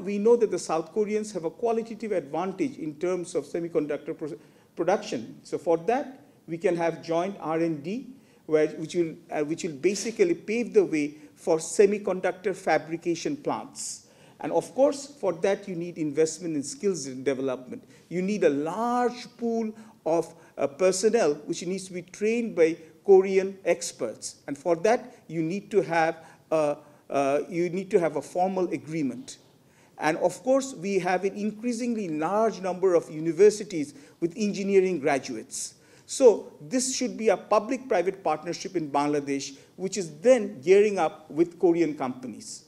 we know that the South Koreans have a qualitative advantage in terms of semiconductor production. So for that, we can have joint R&D, which will basically pave the way for semiconductor fabrication plants. And of course, for that, you need investment in skills development. You need a large pool of personnel which needs to be trained by Korean experts. And for that, you need to have a formal agreement. And of course, we have an increasingly large number of universities with engineering graduates. So this should be a public-private partnership in Bangladesh, which is then gearing up with Korean companies.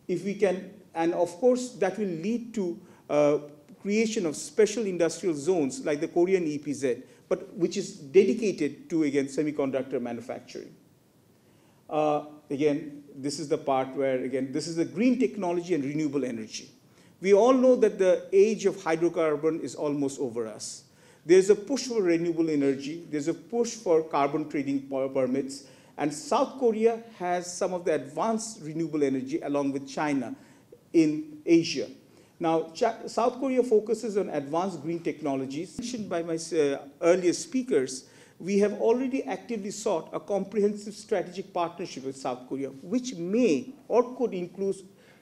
If we can, and of course, that will lead to creation of special industrial zones like the Korean EPZ, but which is dedicated to, again, semiconductor manufacturing. Again, this is the part where, again, this is the green technology and renewable energy. We all know that the age of hydrocarbon is almost over us. There's a push for renewable energy. There's a push for carbon trading permits. And South Korea has some of the advanced renewable energy along with China in Asia. Now, South Korea focuses on advanced green technologies. Mentioned by my earlier speakers, we have already actively sought a comprehensive strategic partnership with South Korea, which may or could include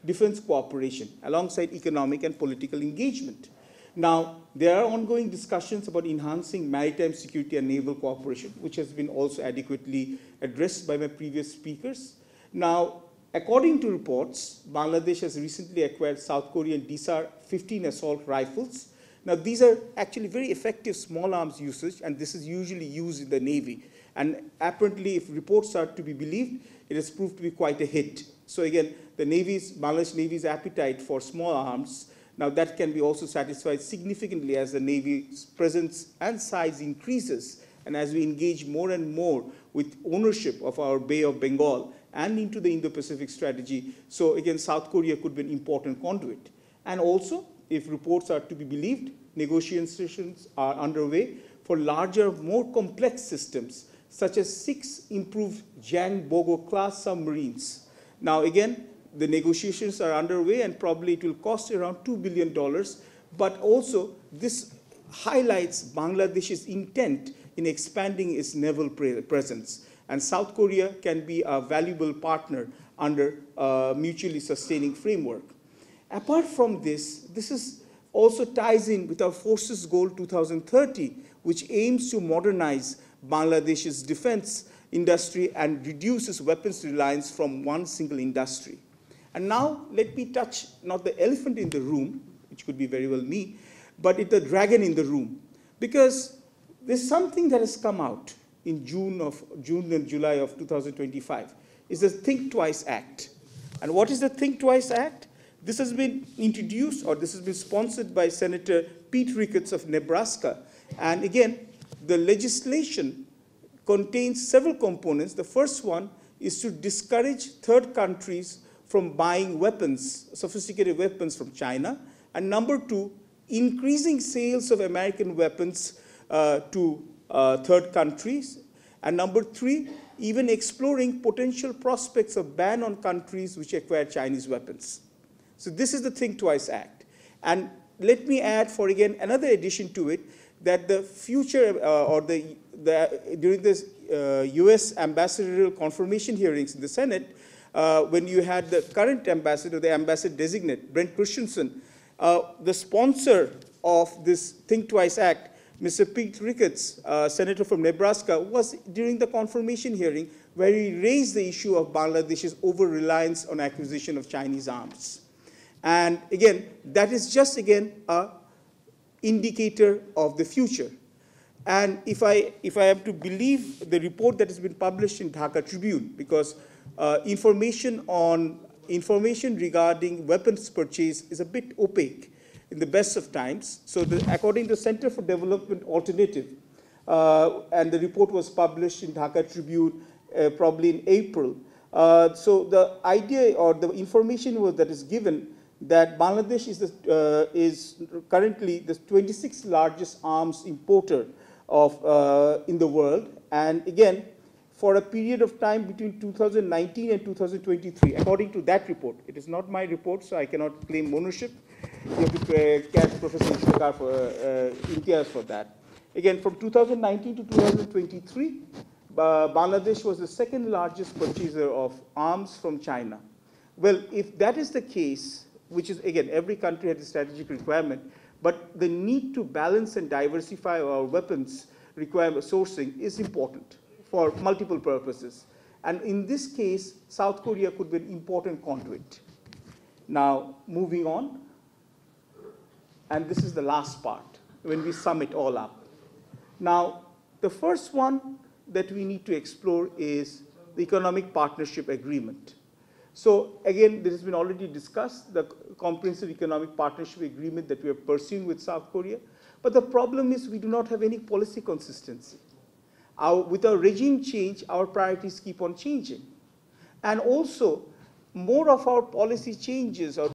defense cooperation alongside economic and political engagement. Now, there are ongoing discussions about enhancing maritime security and naval cooperation, which has been also adequately addressed by my previous speakers. Now, according to reports, Bangladesh has recently acquired South Korean DSAR-15 assault rifles. Now, these are actually very effective small arms usage, and this is usually used in the Navy. And apparently, if reports are to be believed, it has proved to be quite a hit. So again, the Bangladesh Navy's appetite for small arms, now that can be also satisfied significantly as the Navy's presence and size increases, and as we engage more and more with ownership of our Bay of Bengal and into the Indo-Pacific strategy. So again, South Korea could be an important conduit. And also, if reports are to be believed, negotiations are underway for larger, more complex systems, such as 6 improved Jang Bogo class submarines. Now again, the negotiations are underway, and probably it will cost around $2 billion, but also this highlights Bangladesh's intent in expanding its naval presence. And South Korea can be a valuable partner under a mutually sustaining framework. Apart from this is also ties in with our Forces Goal 2030, which aims to modernize Bangladesh's defense industry and reduces weapons reliance from one single industry. And now let me touch not the elephant in the room, which could be very well me, but it's the dragon in the room. Because there's something that has come out in June and July of 2025. It's the Think Twice Act. And what is the Think Twice Act? This has been introduced, or this has been sponsored by Senator Pete Ricketts of Nebraska. And again, the legislation contains several components. The first one is to discourage third countries from buying weapons, sophisticated weapons from China. And number 2, increasing sales of American weapons to third countries. And number 3, even exploring potential prospects of ban on countries which acquire Chinese weapons. So this is the Think Twice Act. And let me add, for again, another addition to it, that the future, during this US ambassadorial confirmation hearings in the Senate, when you had the current ambassador, the ambassador designate, Brent Christensen, the sponsor of this Think Twice Act, Mr. Pete Ricketts, senator from Nebraska, was during the confirmation hearing where he raised the issue of Bangladesh's over-reliance on acquisition of Chinese arms. And again, that is just, again, an indicator of the future. And if I am to believe the report that has been published in Dhaka Tribune, because information regarding weapons purchase is a bit opaque in the best of times. So according to the Center for Development Alternative, and the report was published in Dhaka Tribune probably in April. So the idea or the information that is given that Bangladesh is currently the 26th largest arms importer in the world. And again, for a period of time between 2019 and 2023, according to that report. It is not my report, so I cannot claim ownership. You have to catch Professor Ishtakar for Imtiaz for that. Again, from 2019 to 2023, Bangladesh was the second largest purchaser of arms from China. Well, if that is the case, which is, again, every country has a strategic requirement, but the need to balance and diversify our weapons requirement sourcing is important for multiple purposes. And in this case, South Korea could be an important conduit. Now, moving on, and this is the last part, when we sum it all up. Now, the first one that we need to explore is the Economic Partnership Agreement. So again, this has been already discussed, the Comprehensive Economic Partnership Agreement that we are pursuing with South Korea. But the problem is we do not have any policy consistency. With our regime change, our priorities keep on changing. And also, more of our policy changes or